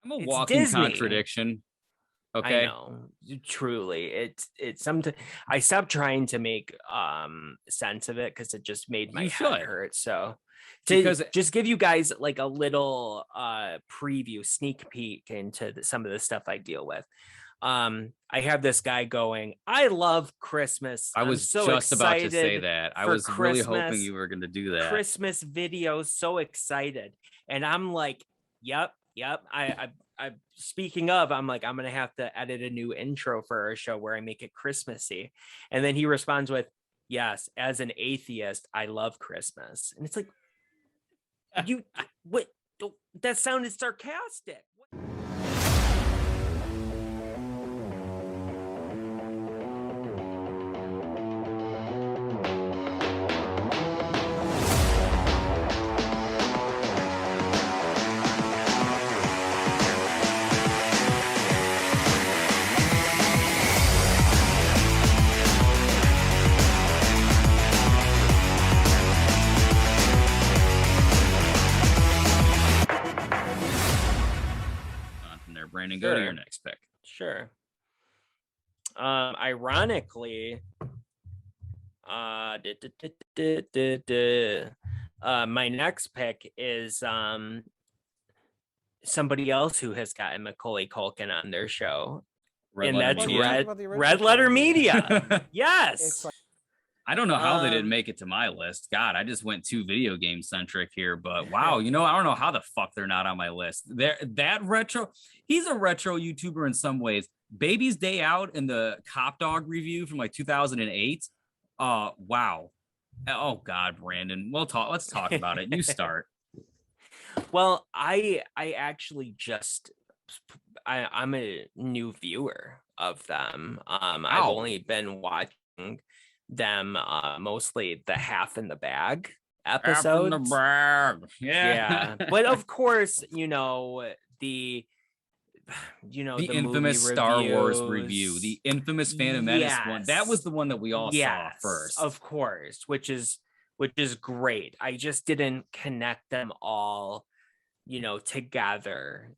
I'm a It's walking Disney. contradiction. Okay. I know, truly. It's something. I stopped trying to make sense of it because it just made my head hurt. So to just give you guys like a little preview, sneak peek into some of the stuff I deal with. I have this guy going, I love Christmas. I was so just about to say that. I was really hoping you were going to do that. Christmas videos, so excited. And I'm like, yep. I speaking of, I'm like, I'm gonna have to edit a new intro for our show where I make it Christmassy. And then he responds with, yes, as an atheist, I love Christmas. And it's like, what? That sounded sarcastic. Brandon, go to your next pick. Sure. Ironically, my next pick is somebody else who has gotten Macaulay Culkin on their show. Red Letter Media. Yes. I don't know how they didn't make it to my list. God, I just went too video game centric here, but wow, I don't know how the fuck they're not on my list. He's a retro YouTuber in some ways. Baby's Day Out in the Cop Dog review from like 2008. Wow. Oh God, Brandon. Let's talk about it. You start. Well, I actually I'm a new viewer of them. I've only been watching them mostly the Half in the Bag episodes. Half in the bag. Yeah. But of course, the infamous Star Wars review, the infamous Phantom Menace one. That was the one that we all saw first. Of course, which is great. I just didn't connect them all, together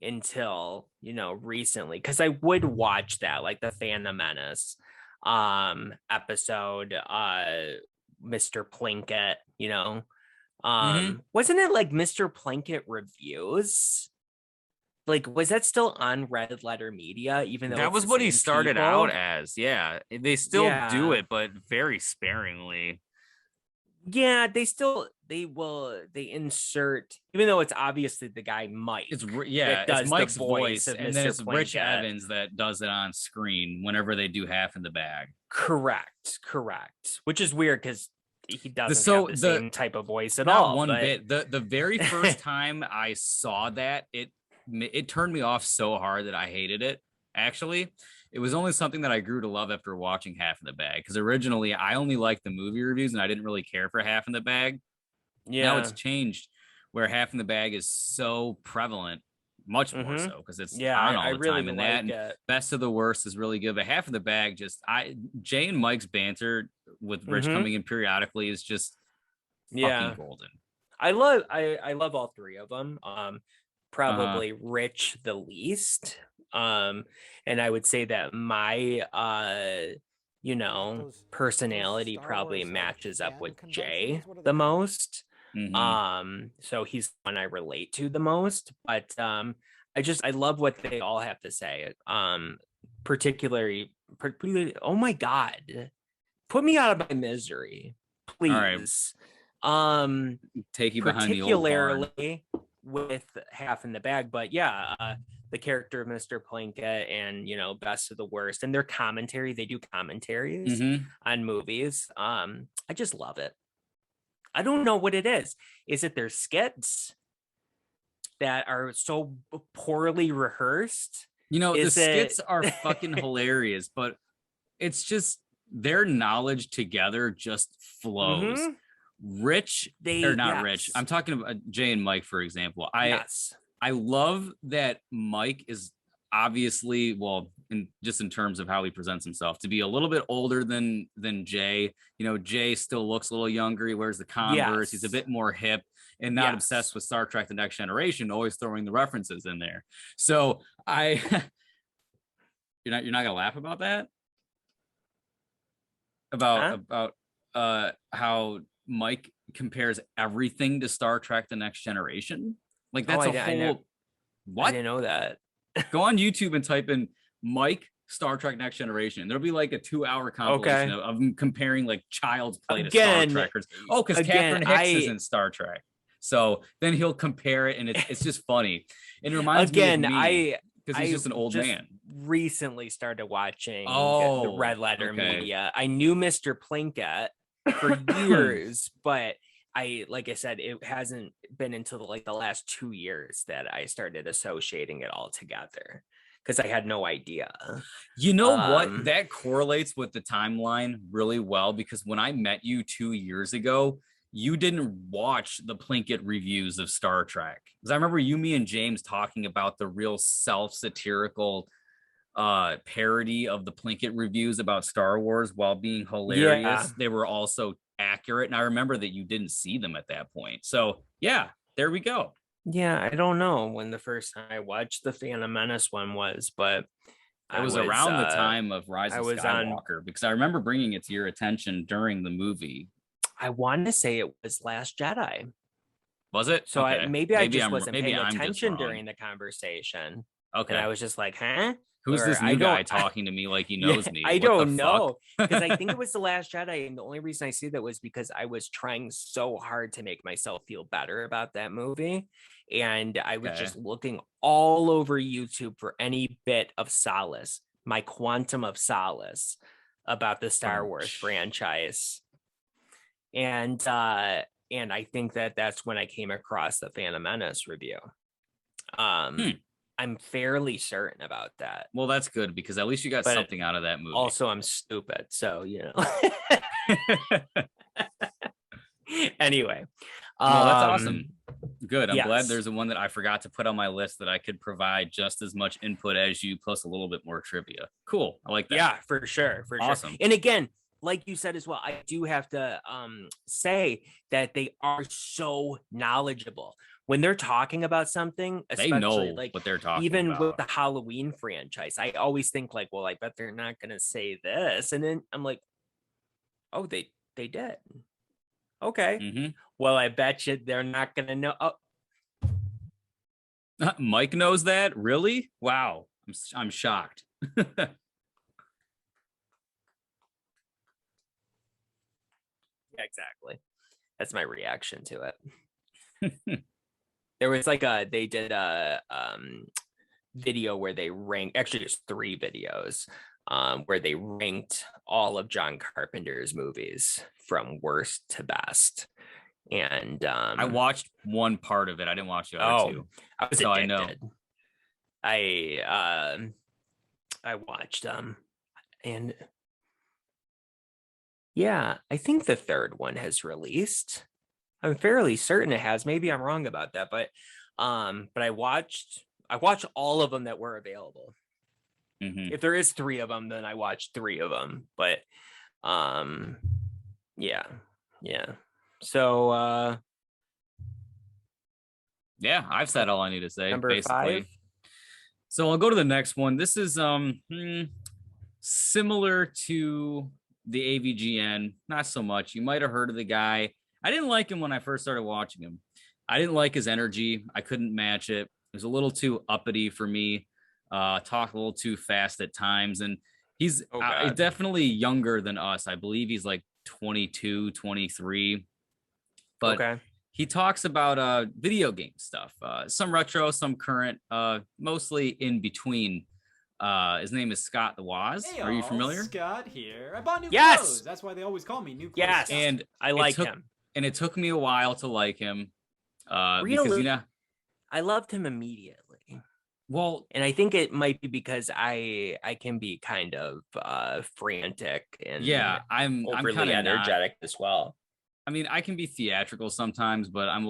until, recently, because I would watch that, like the Phantom Menace episode, Mr. Plinkett, wasn't it like Mr. Plinkett Reviews? Like, was that still on Red Letter Media? Even though that was what he started out as. Yeah, they still do it, but very sparingly. Yeah, they insert, even though it's obviously the guy Mike. It's Mike's voice, and then it's Rich Evans that does it on screen whenever they do Half in the Bag. Correct. Which is weird because he doesn't have the same type of voice at all. One bit. The very first time I saw that, it turned me off so hard that I hated it. Actually, it was only something that I grew to love after watching Half in the Bag, because originally I only liked the movie reviews and I didn't really care for Half in the Bag. Yeah. Now it's changed where Half in the Bag is so prevalent, much more so, because it's on all the time. And and Best of the Worst is really good. But Half in the Bag, Jay and Mike's banter with Rich coming in periodically is just fucking golden. I love all three of them. Probably Rich the least. And I would say that my personality probably matches up with Jay the most. So he's the one I relate to the most. But I love what they all have to say. Particularly, oh my God, put me out of my misery, please. Right. Take you behind the old barn. With Half in the Bag, but the character of Mr. Plinkett and Best of the Worst and their commentary, they do commentaries on movies. I just love it. I don't know what it is. Is it their skits that are so poorly rehearsed? The skits are fucking hilarious, but it's just their knowledge together just flows. Rich, they're not Rich. I'm talking about Jay and Mike, for example. I love that Mike is obviously, in terms of how he presents himself, to be a little bit older than Jay. You know, Jay still looks a little younger. He wears the Converse. He's a bit more hip and not obsessed with Star Trek: The Next Generation, always throwing the references in there. So you're not gonna laugh about that? About how Mike compares everything to Star Trek: The Next Generation. Like that's what? I didn't know that. Go on YouTube and type in Mike Star Trek Next Generation. There'll be like a 2-hour compilation of them comparing like Child's Play to Star Trekkers. Oh, because Catherine Hicks is in Star Trek. So then he'll compare it, and it's just funny. And it reminds me of me, because he's just an old man. Recently started watching the Red Letter Media. I knew Mr. Plinkett for years, but like I said, it hasn't been until the last 2 years that I started associating it all together, because I had no idea. You know what? That correlates with the timeline really well, because when I met you 2 years ago, you didn't watch the Plinkett reviews of Star Trek. Because I remember you, me, and James talking about the real self-satirical parody of the Plinkett reviews about Star Wars while being hilarious. Yeah. They were also accurate. And I remember that you didn't see them at that point. So yeah, there we go. Yeah, I don't know when the first time I watched the Phantom Menace one was, but it was around the time of Rise of Skywalker, because I remember bringing it to your attention during the movie. I want to say it was Last Jedi. Was it? So okay. Maybe I just wasn't paying attention during the conversation. Okay. And I was just like, huh? Who's this new guy talking to me like he knows me? I don't know. Because I think it was The Last Jedi. And the only reason I see that was because I was trying so hard to make myself feel better about that movie. And I was just looking all over YouTube for any bit of solace, my quantum of solace about the Star Wars franchise. And I think that's when I came across the Phantom Menace review. I'm fairly certain about that. Well, that's good, because at least you got something out of that movie. Also, I'm stupid, so Anyway, well, that's awesome. Good. I'm glad there's one that I forgot to put on my list that I could provide just as much input as you, plus a little bit more trivia. Cool. I like that. Yeah, for sure. Awesome. And again, like you said as well, I do have to say that they are so knowledgeable when they're talking about something, especially they know what they're talking even about. With the Halloween franchise. I always think like, well, I bet they're not going to say this. And then I'm like, oh, they did. Okay. Mm-hmm. Well, I bet you they're not going to know. Oh. Mike knows that? Really? Wow. I'm shocked. Yeah, exactly. That's my reaction to it. There was they did a video where they ranked, actually there's 3 videos where they ranked all of John Carpenter's movies from worst to best. And I watched one part of it. I didn't watch the other 2. I was addicted. I know. I watched them, and yeah, I think the 3rd one has released. I'm fairly certain it has. Maybe I'm wrong about that, but I watched all of them that were available. Mm-hmm. If there is 3 of them, then I watched 3 of them. But yeah. So yeah, I've said all I need to say. Number basically. 5. So I'll go to the next one. This is similar to the AVGN, not so much. You might have heard of the guy. I didn't like him when I first started watching him. I didn't like his energy. I couldn't match it. It was a little too uppity for me. Talk a little too fast at times. And he's definitely younger than us. I believe he's like 22, 23. But he talks about video game stuff. Some retro, some current, mostly in between. His name is Scott the Waz. Hey, are you familiar? Scott here. I bought new clothes. That's why they always call me New Clothes. Yes, Scott. And I like him. And it took me a while to like him. Really? Because, I loved him immediately. Well, and I think it might be because I can be kind of frantic and I'm overly energetic as well. I mean, I can be theatrical sometimes, but I'm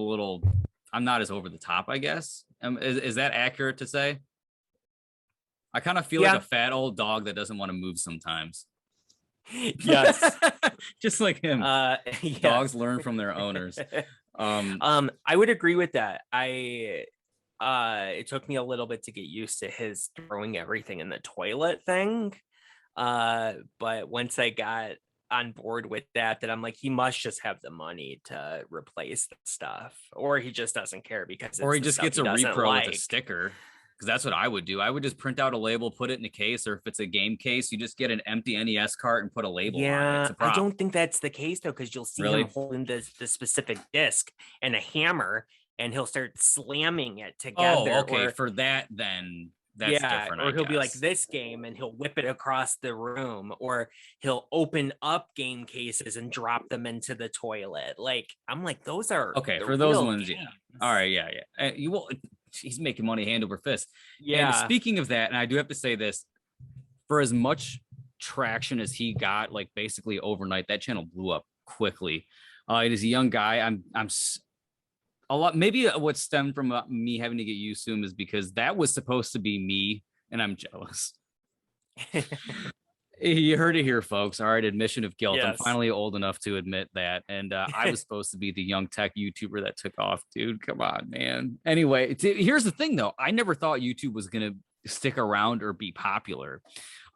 not as over the top, I guess. Is that accurate to say? I kind of feel like a fat old dog that doesn't want to move sometimes. Yes. Just like him. Dogs learn from their owners. I would agree with that. It took me a little bit to get used to his throwing everything in the toilet thing. But once I got on board with that I'm like, he must just have the money to replace the stuff, or he just doesn't care because or he just gets a repro like. with a sticker. Because that's what I would do. I would just print out a label, put it in a case, or if it's a game case, you just get an empty NES cart and put a label on it. It's a prop. I don't think that's the case though, because you'll see him holding the specific disc and a hammer, and he'll start slamming it together. Oh, okay. For that, then that's different. Or he'll be like this game, and he'll whip it across the room, or he'll open up game cases and drop them into the toilet. Like, I'm like, those are okay for those ones. Games. Yeah. All right. Yeah. You will. He's making money hand over fist. Yeah. And speaking of that, and I do have to say this, for as much traction as he got, like basically overnight, that channel blew up quickly. It is a young guy. I'm a lot. Maybe what stemmed from me having to get used to him is because that was supposed to be me, and I'm jealous. You heard it here, folks. All right, admission of guilt. Yes. I'm finally old enough to admit that. And I was supposed to be the young tech YouTuber that took off, dude. Come on, man. Anyway, here's the thing, though. I never thought YouTube was going to stick around or be popular.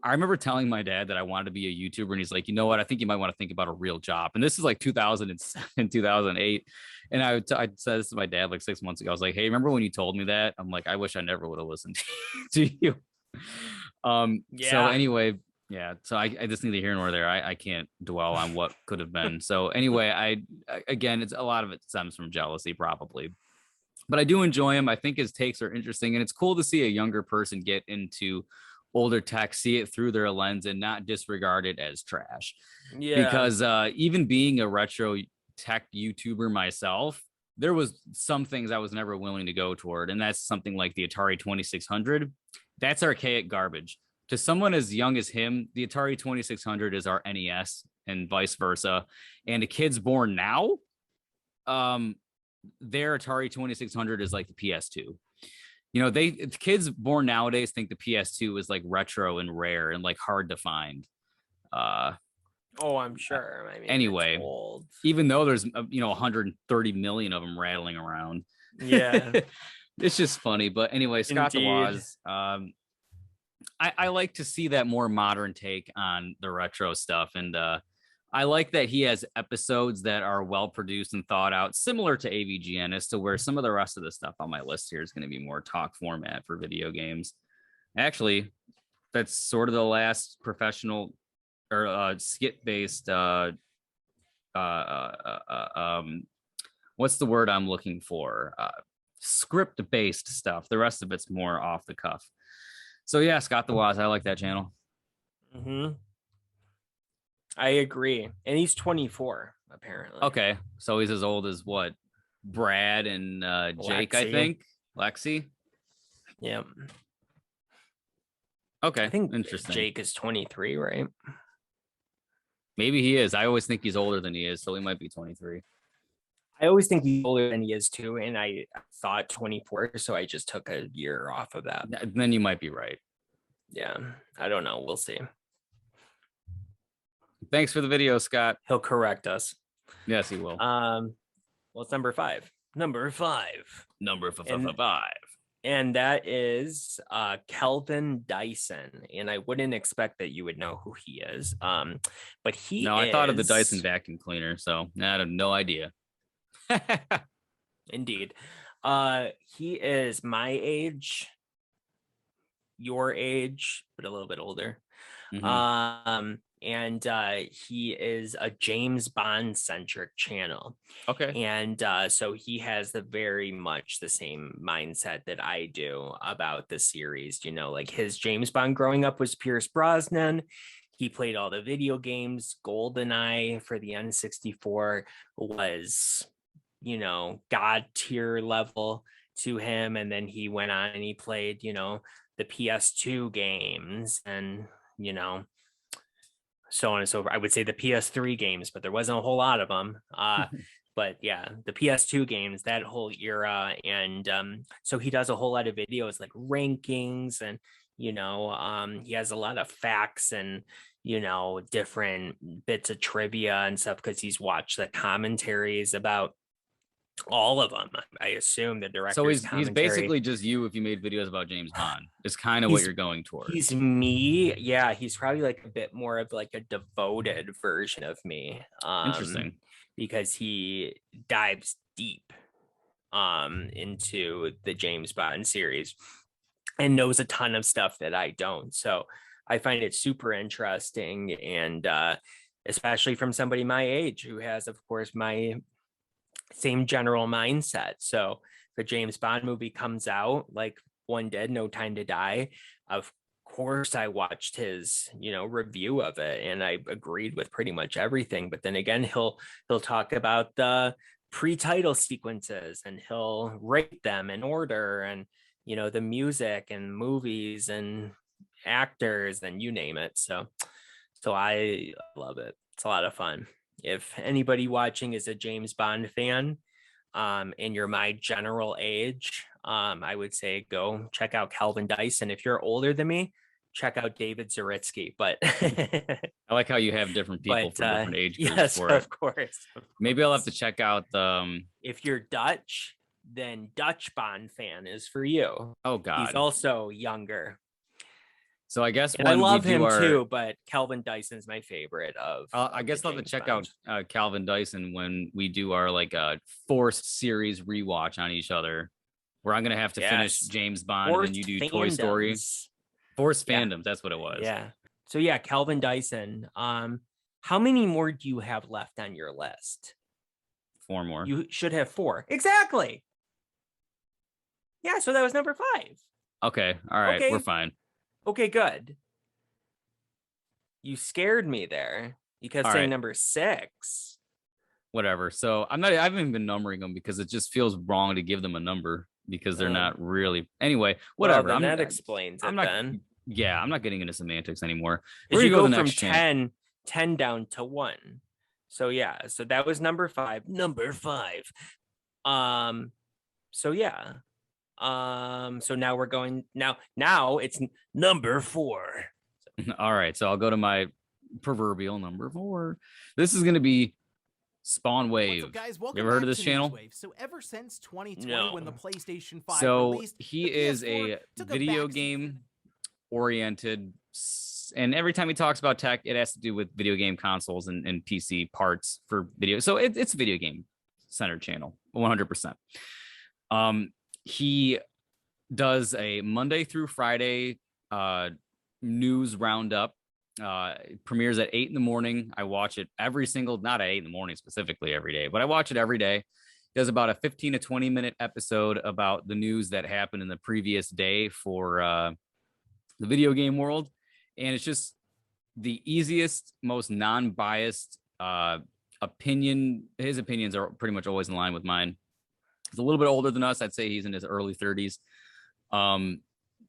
I remember telling my dad that I wanted to be a YouTuber, and he's like, you know what? I think you might want to think about a real job. And this is like 2007, 2008. And I said this to my dad like 6 months ago. I was like, hey, remember when you told me that? I'm like, I wish I never would have listened to you. So anyway, yeah, so I just neither here nor there. I can't dwell on what could have been. So anyway, again, it's a lot of it stems from jealousy probably, but I do enjoy him. I think his takes are interesting, and it's cool to see a younger person get into older tech, see it through their lens and not disregard it as trash. Yeah, because even being a retro tech YouTuber myself, there was some things I was never willing to go toward, and that's something like the Atari 2600. That's archaic garbage. To someone as young as him, the Atari 2600 is our NES and vice versa. And the kids born now, their Atari 2600 is like the PS2. You know, the kids born nowadays think the PS2 is like retro and rare and like hard to find. I'm sure. I mean, anyway, even though there's 130 million of them rattling around. Yeah, it's just funny. But anyway, Scott the Waz. I like to see that more modern take on the retro stuff. And I like that he has episodes that are well produced and thought out, similar to AVGN, as to where some of the rest of the stuff on my list here is going to be more talk format for video games. Actually, that's sort of the last professional or skit-based what's the word I'm looking for? Script-based stuff. The rest of it's more off the cuff. So yeah, Scott the Waz, I like that channel. Mm-hmm. I agree. And he's 24, apparently. Okay. So he's as old as what? Brad and Jake, I think. Lexi? Yeah. Okay. I think interesting. Jake is 23, right? Maybe he is. I always think he's older than he is, so he might be 23. I always think he's older than he is too, and I thought 24, so I just took a year off of that. Then you might be right. Yeah, I don't know. We'll see. Thanks for the video, Scott. He'll correct us. Yes, he will. Well, it's number 5. Number 5. And that is Kelvin Dyson. And I wouldn't expect that you would know who he is. But he I thought of the Dyson vacuum cleaner, so I have no idea. Indeed. He is my age, your age, but a little bit older. Mm-hmm. And he is a James Bond centric channel. Okay. And so he has very much the same mindset that I do about the series. You know, like his James Bond growing up was Pierce Brosnan. He played all the video games. GoldenEye for the N64 was, God tier level to him. And then he went on and he played, the PS2 games and, so on and so forth. I would say the PS3 games, but there wasn't a whole lot of them. but yeah, the PS2 games, that whole era. And so he does a whole lot of videos like rankings, and he has a lot of facts and different bits of trivia and stuff, because he's watched the commentaries about all of them. I assume the director's So he's commentary. basically just you if you made videos about James Bond. It's kind of what you're going towards. He's me. Yeah, he's probably like a bit more of like a devoted version of me. Interesting. Because he dives deep into the James Bond series and knows a ton of stuff that I don't. So I find it super interesting, and especially from somebody my age who has, of course, my same general mindset. So if a James Bond movie comes out, like one did, No Time to Die, of course I watched his review of it, and I agreed with pretty much everything. But then again, he'll talk about the pre-title sequences, and he'll rate them in order, and the music and movies and actors and you name it. So I love it. It's a lot of fun. If anybody watching is a James Bond fan, and you're my general age, I would say go check out Calvin Dyson. If you're older than me, check out David Zaritsky. But I like how you have different people for different age groups. Yes, for it. Of course. Maybe I'll have to check out the. If you're Dutch, then Dutch Bond fan is for you. Oh God, he's also younger. So I guess I love him too, but Calvin Dyson's my favorite of. I guess I'll have to check out Calvin Dyson when we do our forced series rewatch on each other, where I'm gonna have to finish James Bond and you do Toy Story. Forced fandoms, that's what it was. Yeah. So yeah, Calvin Dyson. How many more do you have left on your list? 4 more. You should have 4. Exactly. Yeah, so that was number 5. Okay. All right. Okay. We're fine. Okay, good. You scared me there. You kept saying number 6. Whatever. So I haven't even been numbering them because it just feels wrong to give them a number because they're not really. Anyway, whatever. Well, that explains it then. Yeah, I'm not getting into semantics anymore. We're you go from 10 down to 1. So yeah, so that was number 5. Number 5. So yeah. So now we're going now it's number 4. All right, so I'll go to my proverbial number 4. This is going to be Spawn Wave. Up, guys? You ever heard of this channel? Wave. So ever since 2020 when the PlayStation 5 released, he is a video game oriented, and every time he talks about tech, it has to do with video game consoles and PC parts for video. So it's a video game centered channel, 100%. He does a Monday through Friday news roundup. Premieres at 8 in the morning. I watch it not at 8 in the morning specifically every day, but I watch it every day. Does about a 15 to 20 minute episode about the news that happened in the previous day for the video game world. And it's just the easiest, most non-biased opinion. His opinions are pretty much always in line with mine. He's a little bit older than us. I'd say he's in his early 30s. And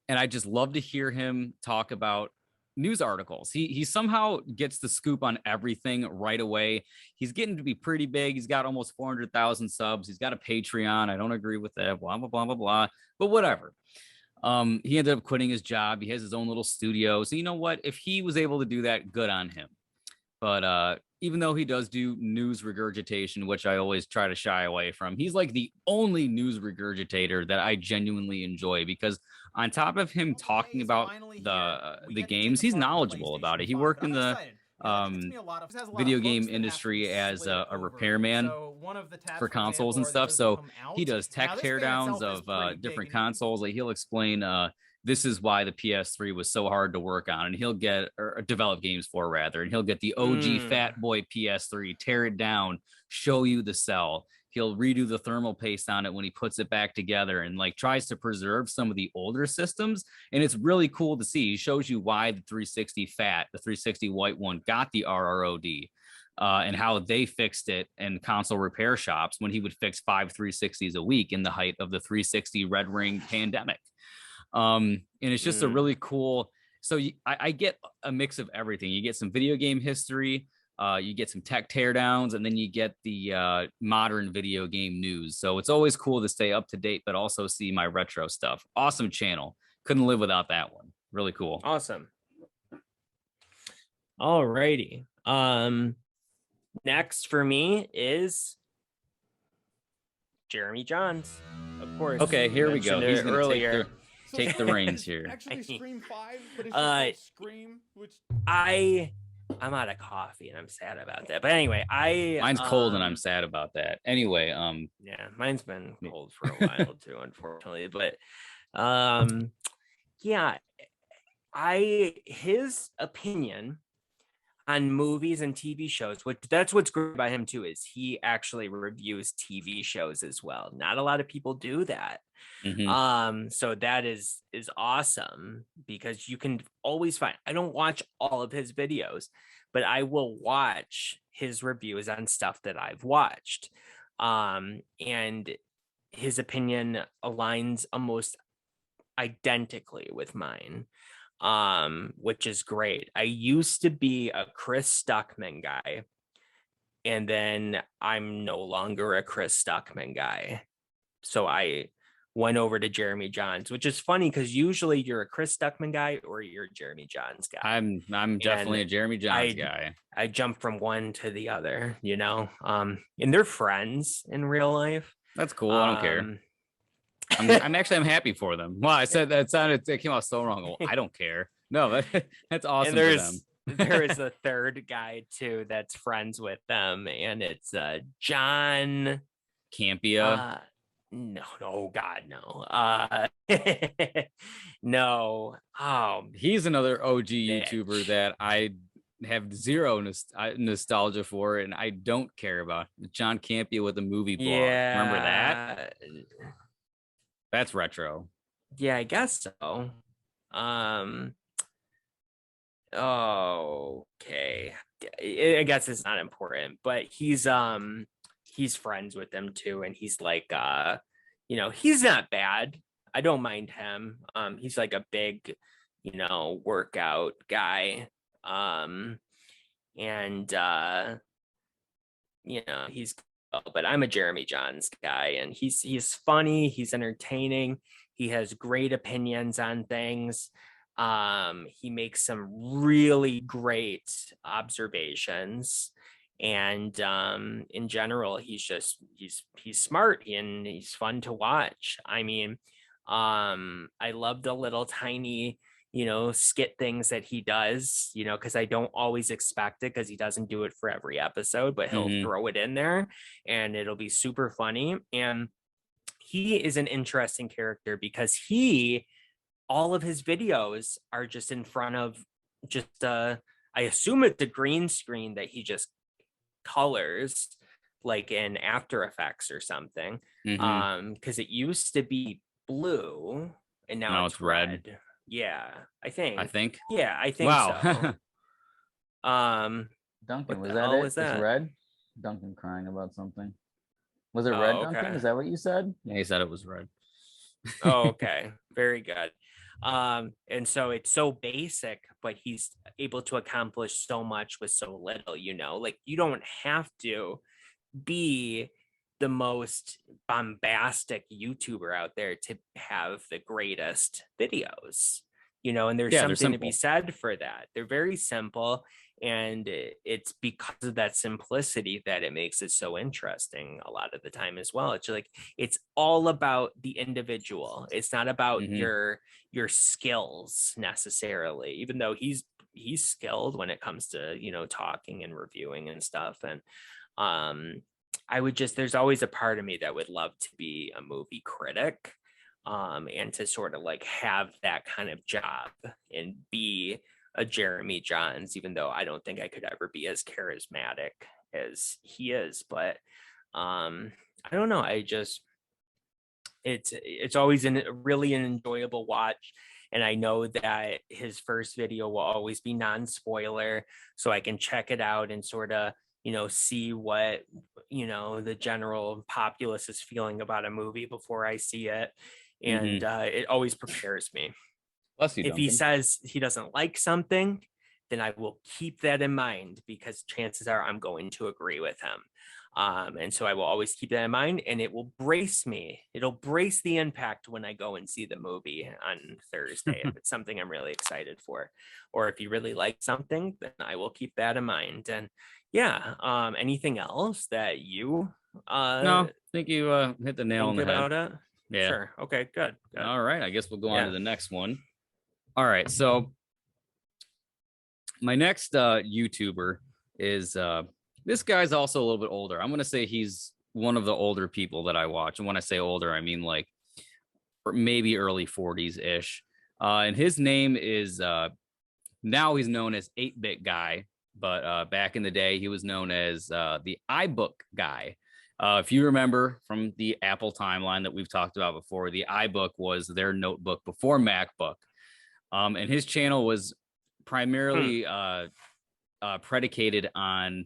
I just love to hear him talk about news articles. He somehow gets the scoop on everything right away. He's getting to be pretty big. He's got almost 400,000 subs. He's got a Patreon. I don't agree with that. Blah, blah, blah, blah, blah. But whatever. He ended up quitting his job. He has his own little studio. So you know what? If he was able to do that, good on him. But even though he does do news regurgitation, which I always try to shy away from, he's like the only news regurgitator that I genuinely enjoy, because on top of him talking about the games, he's knowledgeable about it. He worked in the video game industry as a repairman for consoles and stuff. So he does tech teardowns of different consoles. Like he'll explain this is why the PS3 was so hard to work on, and he'll get or develop games for rather, and he'll get the OG Fat Boy PS3, tear it down, show you the cell. He'll redo the thermal paste on it when he puts it back together, and like tries to preserve some of the older systems. And it's really cool to see. He shows you why the 360 Fat, the 360 white one, got the RROD. And how they fixed it in console repair shops when he would fix 5 360s a week in the height of the 360 Red Ring pandemic. And it's just a really cool. So I get a mix of everything. You get some video game history. You get some tech teardowns, and then you get the modern video game news. So it's always cool to stay up to date, but also see my retro stuff. Awesome channel. Couldn't live without that one. Really cool. Awesome. All righty. Next for me is Jeremy Jahns, of course. Okay, here we go. He's gonna earlier. Take the reins here. Actually, Scream 5, but it's just called Scream, which I'm out of coffee and I'm sad about that. But anyway, mine's cold and I'm sad about that. Anyway, yeah, mine's been cold for a while too, unfortunately. But yeah, his opinion on movies and TV shows, that's what's great about him too, is he actually reviews TV shows as well. Not a lot of people do that. So that is awesome, because you can always find, I don't watch all of his videos, but I will watch his reviews on stuff that I've watched. And his opinion aligns almost identically with mine, which is great. I used to be a Chris Stuckman guy, and then I'm no longer a Chris Stuckman guy. So I went over to Jeremy Jahns, which is funny because usually you're a Chris Stuckman guy or you're a Jeremy Jahns guy. I'm definitely a Jeremy Jahns guy. I jumped from one to the other, you know. And they're friends in real life. That's cool. I don't care. I'm happy for them. Well, I said it came out so wrong. Well, I don't care. No, that's awesome for them. There is a third guy too that's friends with them, and it's John Campia. No, God, no. No. He's another OG YouTuber that I have zero nostalgia for, and I don't care about. John Campia with the movie blog. Yeah. Remember that? That's retro. Yeah, I guess so. Okay. I guess it's not important, but he's friends with them too, and he's like you know, he's not bad. I don't mind him. He's like a big, you know, workout guy. And you know, but I'm a Jeremy Jahns guy, and he's funny, he's entertaining, he has great opinions on things. He makes some really great observations, and in general, he's smart and he's fun to watch. I mean, I love the little tiny, you know, skit things that he does, you know, because I don't always expect it, because he doesn't do it for every episode, but he'll throw it in there and it'll be super funny. And he is an interesting character because all of his videos are just in front of just I assume it's a green screen that he just colors like in After Effects or something. Because it used to be blue and now it's red. Yeah, I think. Yeah, I think so. Duncan, was that it? Was that red? Duncan crying about something. Was it red, Duncan? Okay. Is that what you said? Yeah, he said it was red. Oh, okay. Very good. And so it's so basic, but he's able to accomplish so much with so little, you know, like you don't have to be the most bombastic YouTuber out there to have the greatest videos, you know, and there's something to be said for that. They're very simple, and it's because of that simplicity that it makes it so interesting a lot of the time as well. It's like, it's all about the individual. It's not about your skills necessarily, even though he's skilled when it comes to, you know, talking and reviewing and stuff. And there's always a part of me that would love to be a movie critic, and to sort of like have that kind of job and be a Jeremy Jahns, even though I don't think I could ever be as charismatic as he is. But I don't know. It's always really an enjoyable watch. And I know that his first video will always be non-spoiler, so I can check it out and sort of, you know, see what, you know, the general populace is feeling about a movie before I see it. And it always prepares me. Bless you, if he says he doesn't like something, then I will keep that in mind, because chances are I'm going to agree with him. And so I will always keep that in mind, and it will brace me. It'll brace the impact when I go and see the movie on Thursday. If it's something I'm really excited for, or if you really like something, then I will keep that in mind. And yeah, anything else that you no, I think you hit the nail on the head. It? Yeah. Sure. Okay, good. All right. I guess we'll go on to the next one. All right. So my next YouTuber is this guy's also a little bit older. I'm going to say he's one of the older people that I watch. And when I say older, I mean like maybe early 40s ish. And his name is now he's known as 8-Bit Guy. But back in the day, he was known as the iBook Guy. If you remember from the Apple timeline that we've talked about before, the iBook was their notebook before MacBook. And his channel was primarily predicated on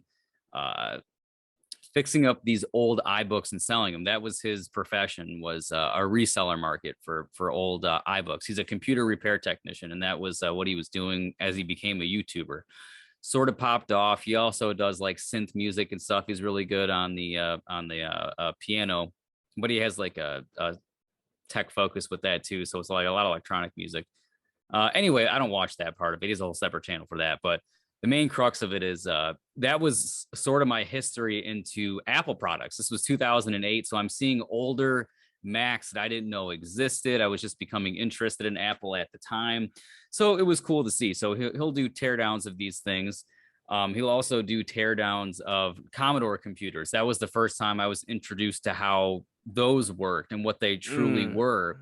fixing up these old iBooks and selling them. That was his profession, was a reseller market for old iBooks. He's a computer repair technician, and that was what he was doing as he became a YouTuber. Sort of popped off. He also does like synth music and stuff. He's really good on the piano, but he has like a tech focus with that too. So it's like a lot of electronic music. Anyway, I don't watch that part of it. He's a whole separate channel for that. But the main crux of it is that was sort of my history into Apple products. This was 2008. So I'm seeing older Macs that I didn't know existed. I was just becoming interested in Apple at the time. So it was cool to see. So he'll do teardowns of these things. He'll also do teardowns of Commodore computers. That was the first time I was introduced to how those worked and what they truly were.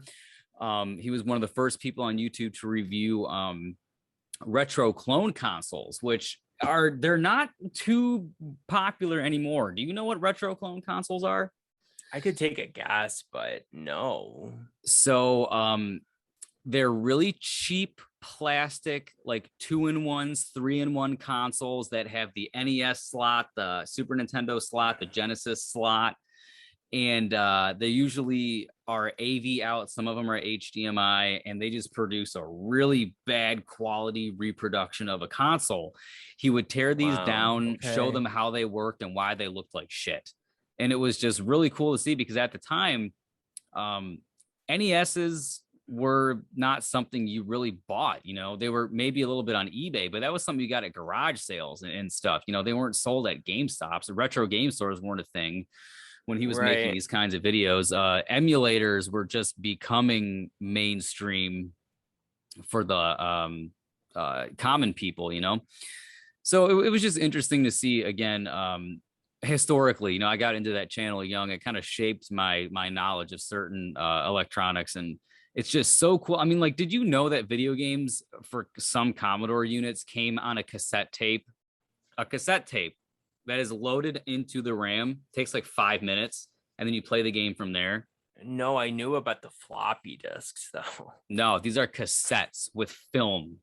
He was one of the first people on YouTube to review retro clone consoles, which they're not too popular anymore. Do you know what retro clone consoles are? I could take a guess, but no. So they're really cheap plastic, like 2-in-1s, 3-in-1 consoles that have the NES slot, the Super Nintendo slot, the Genesis slot. And they usually are AV out. Some of them are HDMI, and they just produce a really bad quality reproduction of a console. He would tear these down, show them how they worked and why they looked like shit. And it was just really cool to see, because at the time, NESs were not something you really bought. You know, they were maybe a little bit on eBay, but that was something you got at garage sales and stuff. You know, they weren't sold at GameStops. The retro game stores weren't a thing when he was making these kinds of videos. Emulators were just becoming mainstream for the common people, you know? So it was just interesting to see again, historically. You know, I got into that channel young. It kind of shaped my knowledge of certain electronics, and it's just so cool. I mean, like, did you know that video games for some Commodore units came on a cassette tape? A cassette tape that is loaded into the RAM, takes like 5 minutes, and then you play the game from there. No, I knew about the floppy disks though. No, these are cassettes with film,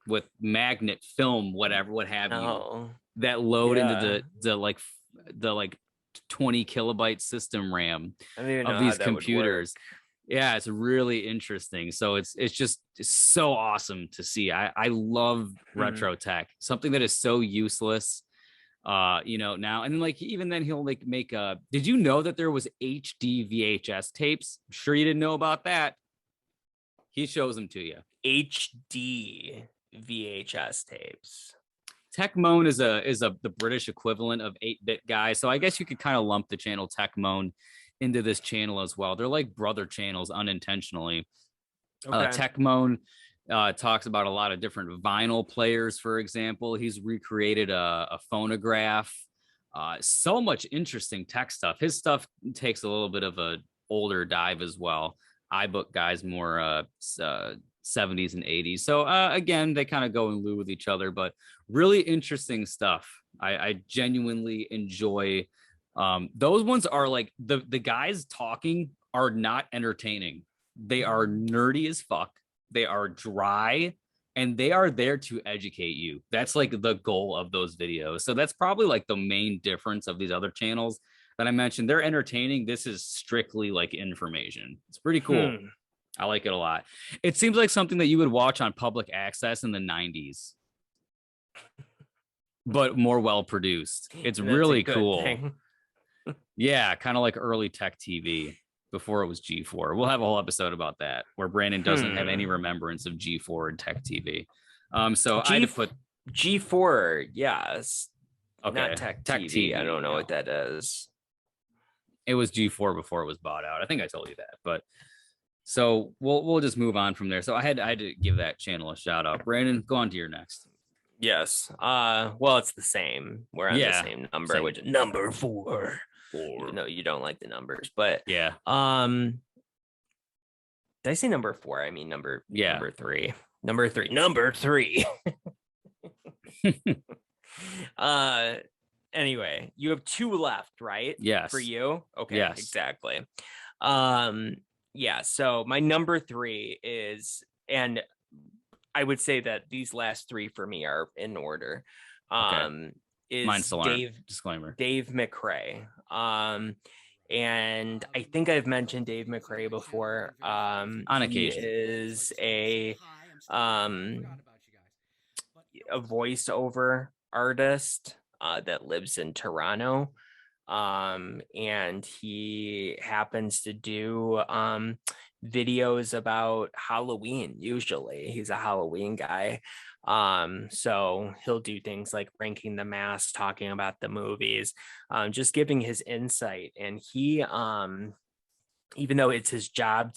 with magnet film, whatever, what have you, that load into the 20 kilobyte system RAM of these computers. Yeah, it's really interesting. So it's so awesome to see. I love retro tech, something that is so useless. You know, now, and then like even then he'll like make did you know that there was HD VHS tapes? I'm sure you didn't know about that. He shows them to you. HD VHS tapes. Techmoan is the British equivalent of 8-Bit Guy. So I guess you could kind of lump the channel Techmoan into this channel as well. They're like brother channels unintentionally. Techmoan talks about a lot of different vinyl players, for example. He's recreated a phonograph. So much interesting tech stuff. His stuff takes a little bit of a older dive as well. iBook Guy's more 70s and 80s. So again, they kind of go in lieu with each other, but really interesting stuff. I genuinely enjoy those ones. Are like the guys talking are not entertaining. They are nerdy as fuck. They are dry, and they are there to educate you. That's like the goal of those videos. So that's probably like the main difference of these other channels that I mentioned. They're entertaining. This is strictly like information. It's pretty cool. I like it a lot. It seems like something that you would watch on public access in the 90s. but more well produced. It's really cool. Yeah, kind of like early tech TV before it was G4. We'll have a whole episode about that where Brandon doesn't have any remembrance of G4 and tech TV. So I had to put G4, yes. Okay. Not tech TV. I don't know what that is. It was G4 before it was bought out. I think I told you that, but so we'll just move on from there. So I had to give that channel a shout out. Brandon, go on to your next. Yes. Well, it's the same. We're on the same number, which is number 4. No, you don't like the numbers, but yeah. Did I say number 4? I mean number 3. Number 3. Anyway, you have 2 left, right? Yes. For you? Okay. Yes. Exactly. Yeah. So my number 3 is, and I would say that these last 3 for me are in order. Is Mine's still disclaimer. Dave McRae. And I think I've mentioned Dave McRae before. On occasion. He is a voiceover artist that lives in Toronto. And he happens to do videos about Halloween. Usually he's a Halloween guy. So he'll do things like ranking the masks, talking about the movies, just giving his insight. And he even though it's his job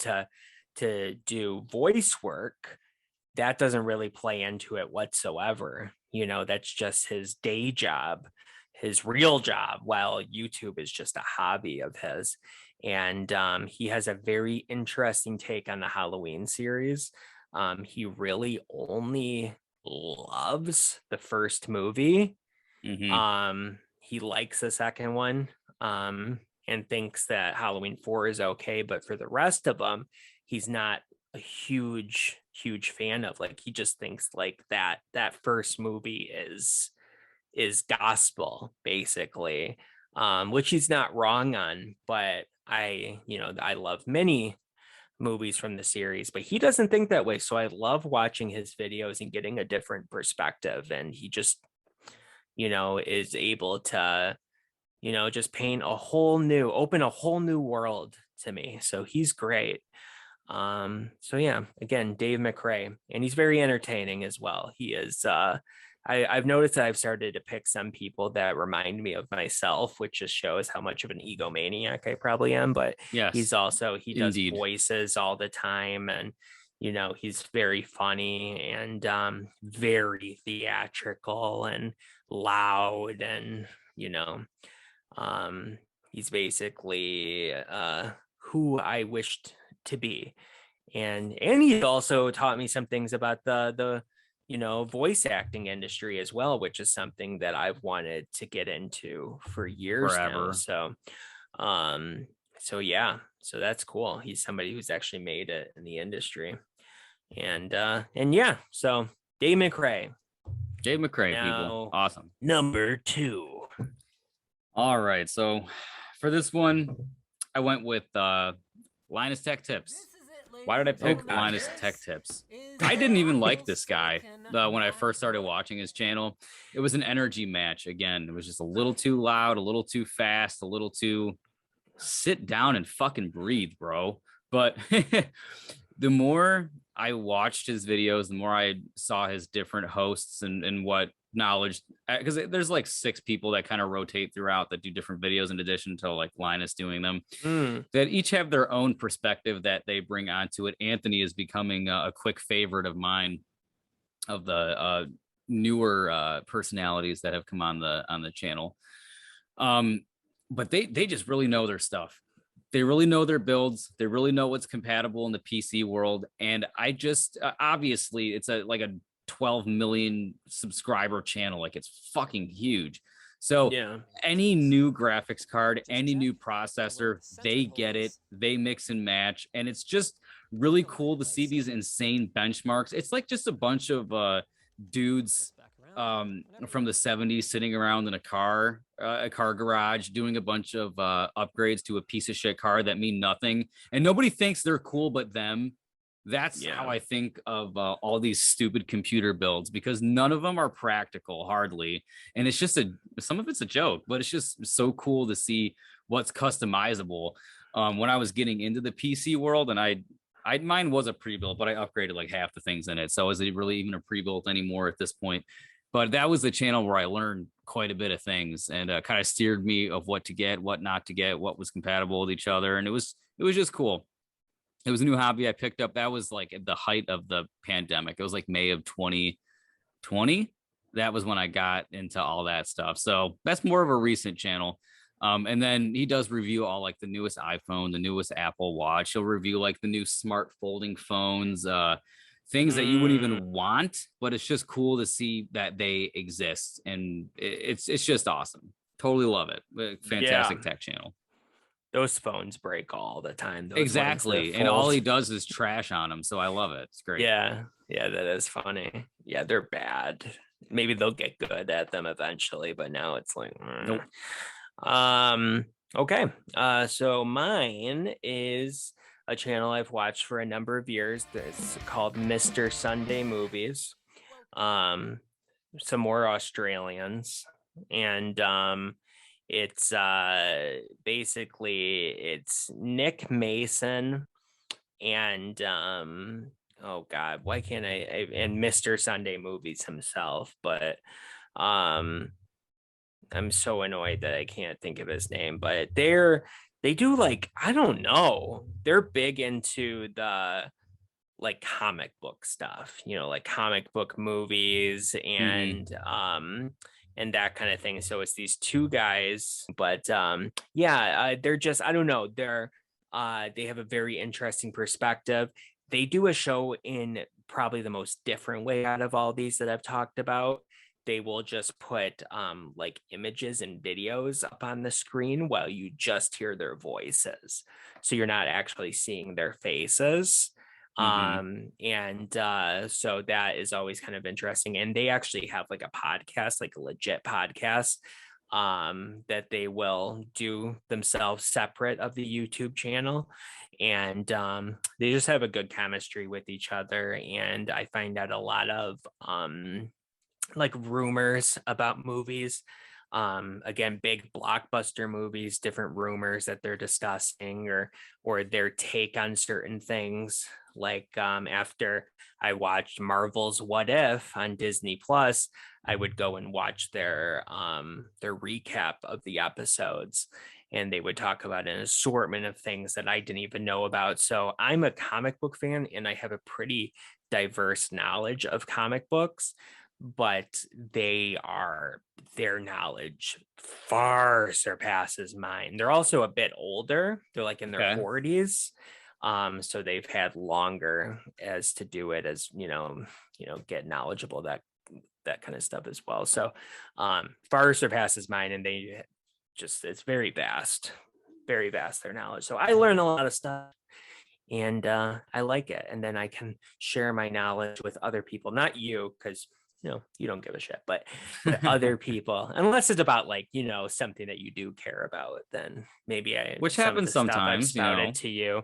to do voice work, that doesn't really play into it whatsoever. You know, that's just his day job, his real job, while YouTube is just a hobby of his. And he has a very interesting take on the Halloween series. He really only loves the first movie. He likes the second one and thinks that Halloween 4 is okay, but for the rest of them, he's not a huge fan of. Like, he just thinks like that first movie is gospel, basically, which he's not wrong on. But I love many movies from the series, but he doesn't think that way. So I love watching his videos and getting a different perspective. And he just, is able to, just open a whole new world to me. So he's great. So yeah, again, Dave McRae, and he's very entertaining as well. He is, I've noticed that I've started to pick some people that remind me of myself, which just shows how much of an egomaniac I probably am. But yes, he does voices all the time, and he's very funny and very theatrical and loud, and he's basically who I wished to be. And he also taught me some things about the voice acting industry as well, which is something that I've wanted to get into for years now. So yeah, so that's cool. He's somebody who's actually made it in the industry. And yeah, so Dave McRae, people. Awesome. Number 2. All right. So for this one, I went with Linus Tech Tips. Why did I pick Linus Tech Tips? I didn't even like this guy when I first started watching his channel. It was an energy match. Again, it was just a little too loud, a little too fast, a little too sit down and fucking breathe, bro. But the more I watched his videos, the more I saw his different hosts and what knowledge, because there's like 6 people that kind of rotate throughout that do different videos in addition to like Linus doing them, that each have their own perspective that they bring onto it. Anthony is becoming a quick favorite of mine, of the newer personalities that have come on the channel. But they just really know their stuff. They really know their builds. They really know what's compatible in the PC world. And I just obviously it's like a 12 million subscriber channel. Like, it's fucking huge. So yeah, any new graphics card, any new processor, they get it. They mix and match. And it's just really cool to see these insane benchmarks. It's like just a bunch of dudes from the 70s sitting around in a car garage doing a bunch of upgrades to a piece of shit car that mean nothing. And nobody thinks they're cool but them. That's how I think of all these stupid computer builds, because none of them are practical, hardly. And it's just some of it's a joke, but it's just so cool to see what's customizable. When I was getting into the PC world, and mine was a pre-built, but I upgraded like half the things in it. So is it really even a pre-built anymore at this point? But that was the channel where I learned quite a bit of things, and kind of steered me of what to get, what not to get, what was compatible with each other. And it was just cool. It was a new hobby I picked up. That was like at the height of the pandemic. It was like May of 2020. That was when I got into all that stuff. So that's more of a recent channel. And then he does review all like the newest iPhone, the newest Apple Watch. He'll review like the new smart folding phones, things that you wouldn't even want, but it's just cool to see that they exist. And it's just awesome. Totally love it. Fantastic tech channel. Those phones break all the time. Exactly. And all he does is trash on them. So I love it. It's great. Yeah. Yeah, that is funny. Yeah, they're bad. Maybe they'll get good at them eventually, but now it's like, nope. Okay. So mine is a channel I've watched for a number of years. It's called Mr. Sunday Movies. Some more Australians. And it's basically it's Nick Mason and oh God, why can't I and Mr. Sunday Movies himself, but I'm so annoyed that I can't think of his name, but they do like, I don't know, they're big into the like comic book stuff, like comic book movies and and that kind of thing. So it's these two guys, but they're just, I don't know, they have a very interesting perspective. They do a show in probably the most different way out of all these that I've talked about. They will just put like images and videos up on the screen while you just hear their voices. So you're not actually seeing their faces. So that is always kind of interesting. And they actually have like a podcast, like a legit podcast that they will do themselves separate of the YouTube channel. And they just have a good chemistry with each other. And I find out a lot of like rumors about movies. Again, big blockbuster movies, different rumors that they're discussing or their take on certain things. Like after I watched Marvel's What If on Disney Plus, I would go and watch their recap of the episodes, and they would talk about an assortment of things that I didn't even know about. So I'm a comic book fan, and I have a pretty diverse knowledge of comic books, but their knowledge far surpasses mine. They're also a bit older. They're like in their 40s. So they've had longer as to do it as, get knowledgeable, that kind of stuff as well. So far surpasses mine, and it's very vast, their knowledge. So I learn a lot of stuff, and I like it. And then I can share my knowledge with other people, not you, because you don't give a shit, but other people, unless it's about like, something that you do care about, then maybe which happens sometimes, to you.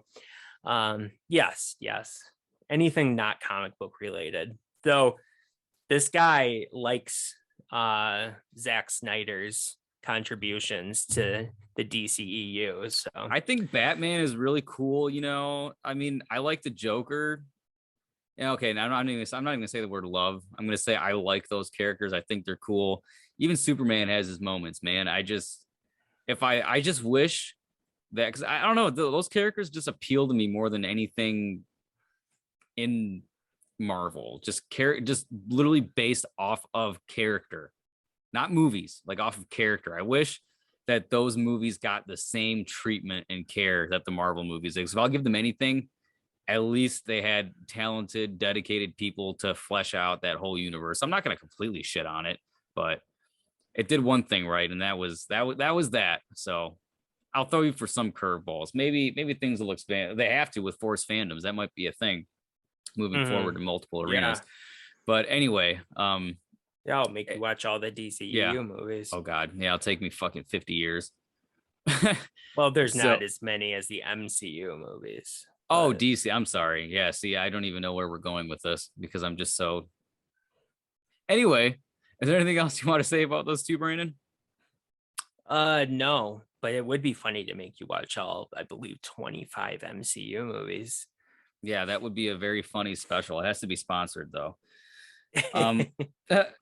Yes. Anything not comic book related, though. This guy likes Zack Snyder's contributions to the DCEU. So I think Batman is really cool. I mean, I like the Joker. Yeah, okay. Now I'm not even gonna say the word love. I'm gonna say I like those characters. I think they're cool. Even Superman has his moments, man. I just wish that, because I don't know, those characters just appeal to me more than anything in Marvel. Just literally based off of character, not movies, like off of character. I wish that those movies got the same treatment and care that the Marvel movies do. So if I'll give them anything, at least they had talented, dedicated people to flesh out that whole universe. I'm not going to completely shit on it, but it did one thing right, and that was that. So I'll throw you for some curveballs. Maybe things will expand. They have to with forced fandoms. That might be a thing moving forward in multiple arenas. But anyway, I'll make you watch all the DCEU movies. Oh God, yeah, it'll take me fucking 50 years. Well, there's not as many as the MCU movies. Oh, but... DC. I'm sorry. Yeah. See, I don't even know where we're going with this because I'm just so. Anyway, is there anything else you want to say about those two, Brandon? No, but it would be funny to make you watch all, I believe, 25 MCU movies. Yeah, that would be a very funny special. It has to be sponsored though.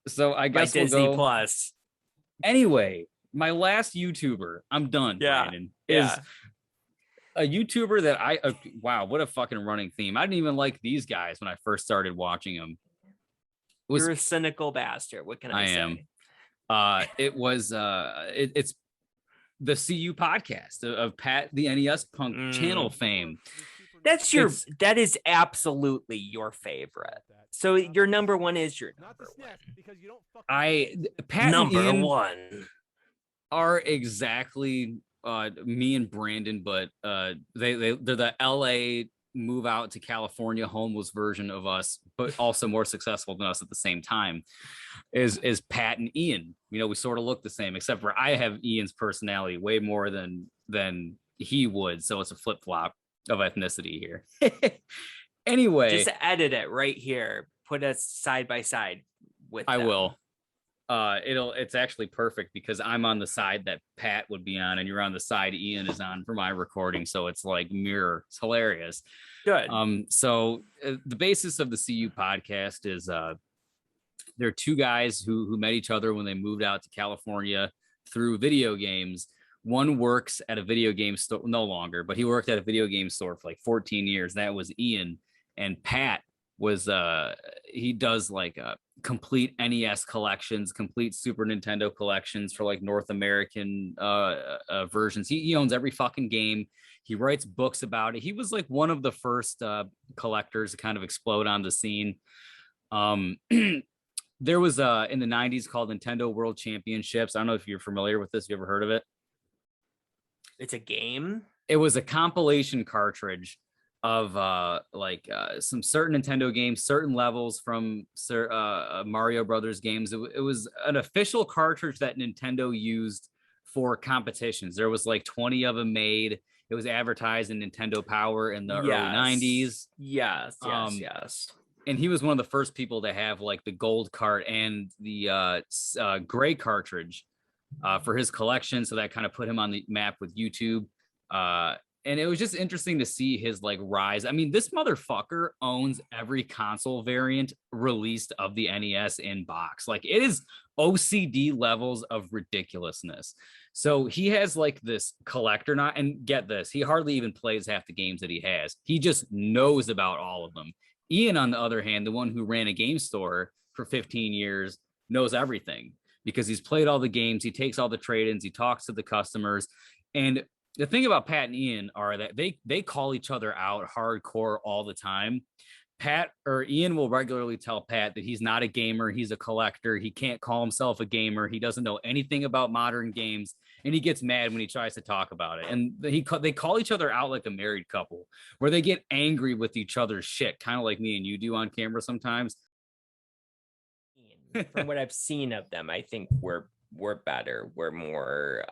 So I guess by Disney Plus. Anyway, my last YouTuber, I'm done, Brandon, is a YouTuber that wow, what a fucking running theme. I didn't even like these guys when I first started watching them. You're a cynical bastard. What can I say? Am. It's the CU podcast of Pat the NES Punk channel fame. That is absolutely your favorite. So your number one is your number one. Pat number and Ian one are exactly me and Brandon, but they're the LA move out to California homeless version of us, but also more successful than us at the same time. Is Pat and Ian. You know, we sort of look the same, except for I have Ian's personality way more than he would, so it's a flip-flop of ethnicity here. Anyway, just edit it right here, put us side by side with them. I will. It's actually perfect because I'm on the side that Pat would be on and you're on the side Ian is on for my recording, so it's like mirror. It's hilarious. Good. So the basis of the CU podcast is there are two guys who met each other when they moved out to California through video games. One works at a video game store, no longer, but he worked at a video game store for like 14 years. That was Ian. And Pat was he does like complete NES collections, complete Super Nintendo collections for like North American versions. He owns every fucking game. He writes books about it. He was like one of the first collectors to kind of explode on the scene. There was in the 90s called Nintendo World Championships. I don't know if you're familiar with this. You ever heard of it? It's a game. It was a compilation cartridge of some certain Nintendo games, certain levels from Mario Brothers games. It was an official cartridge that Nintendo used for competitions. There was like 20 of them made. It was advertised in Nintendo Power in the early 90s. Yes. And he was one of the first people to have like the gold cart and the gray cartridge for his collection. So that kind of put him on the map with YouTube. And it was just interesting to see his like rise. I mean, this motherfucker owns every console variant released of the NES in box. Like it is OCD levels of ridiculousness. So he has like this collector, and get this, he hardly even plays half the games that he has. He just knows about all of them. Ian, on the other hand, the one who ran a game store for 15 years, knows everything because he's played all the games. He takes all the trade-ins. He talks to the customers. And the thing about Pat and Ian are that they call each other out hardcore all the time. Ian will regularly tell Pat that he's not a gamer. He's a collector. He can't call himself a gamer. He doesn't know anything about modern games. And he gets mad when he tries to talk about it. And they call each other out like a married couple, where they get angry with each other's shit, kind of like me and you do on camera sometimes. From what I've seen of them, I think we're better. We're more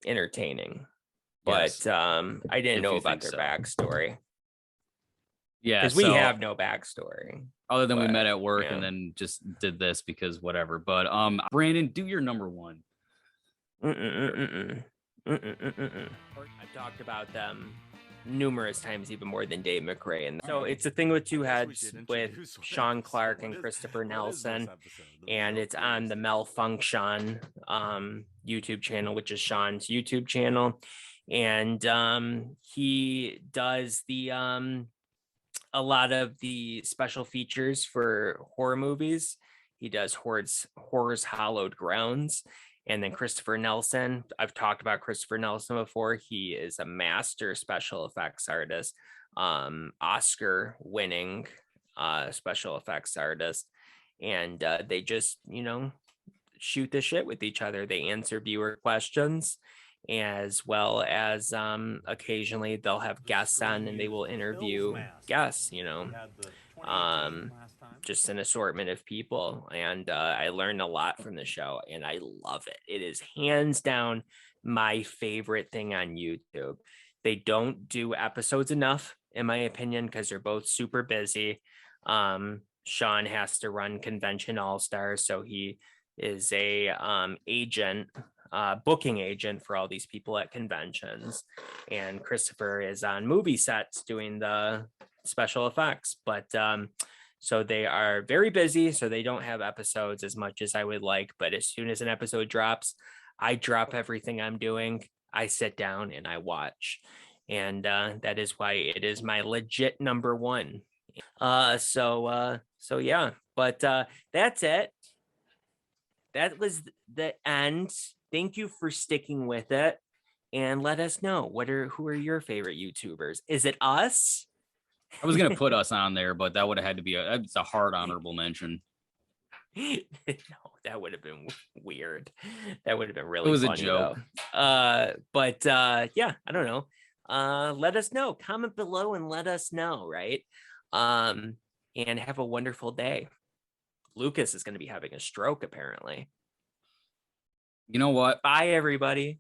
entertaining. But I didn't know about their backstory. Yeah, because we have no backstory. Other than we met at work and then just did this because whatever. But Brandon, do your number one. I've talked about them numerous times, even more than Dave McRae. And so it's a thing with two heads with Sean Clark and Christopher Nelson. And it's on the Malfunction YouTube channel, which is Sean's YouTube channel. And he does a lot of the special features for horror movies. He does Horror's Hallowed Grounds. And then Christopher Nelson, I've talked about Christopher Nelson before. He is a master special effects artist, Oscar winning special effects artist. And they just, shoot the shit with each other. They answer viewer questions, as well as occasionally they'll have guests on and they will interview guests, just an assortment of people. And I learned a lot from the show and I love it. It is hands down my favorite thing on YouTube. They don't do episodes enough, in my opinion, because they're both super busy. Sean has to run Convention All-Stars, so he is a booking agent for all these people at conventions, and Christopher is on movie sets doing the special effects. But so they are very busy, so they don't have episodes as much as I would like. But as soon as an episode drops, I drop everything I'm doing, I sit down and I watch, and that is why it is my legit number one. So yeah, but that's it. That was the end. Thank you for sticking with it, and let us know who are your favorite YouTubers. Is it us? I was gonna put us on there, but that would have had to be it's a hard honorable mention. No, that would have been weird. That would have been really. It was funny, a joke. But yeah, I don't know. Let us know. Comment below and let us know, right? And have a wonderful day. Lucas is going to be having a stroke, apparently. You know what? Bye, everybody.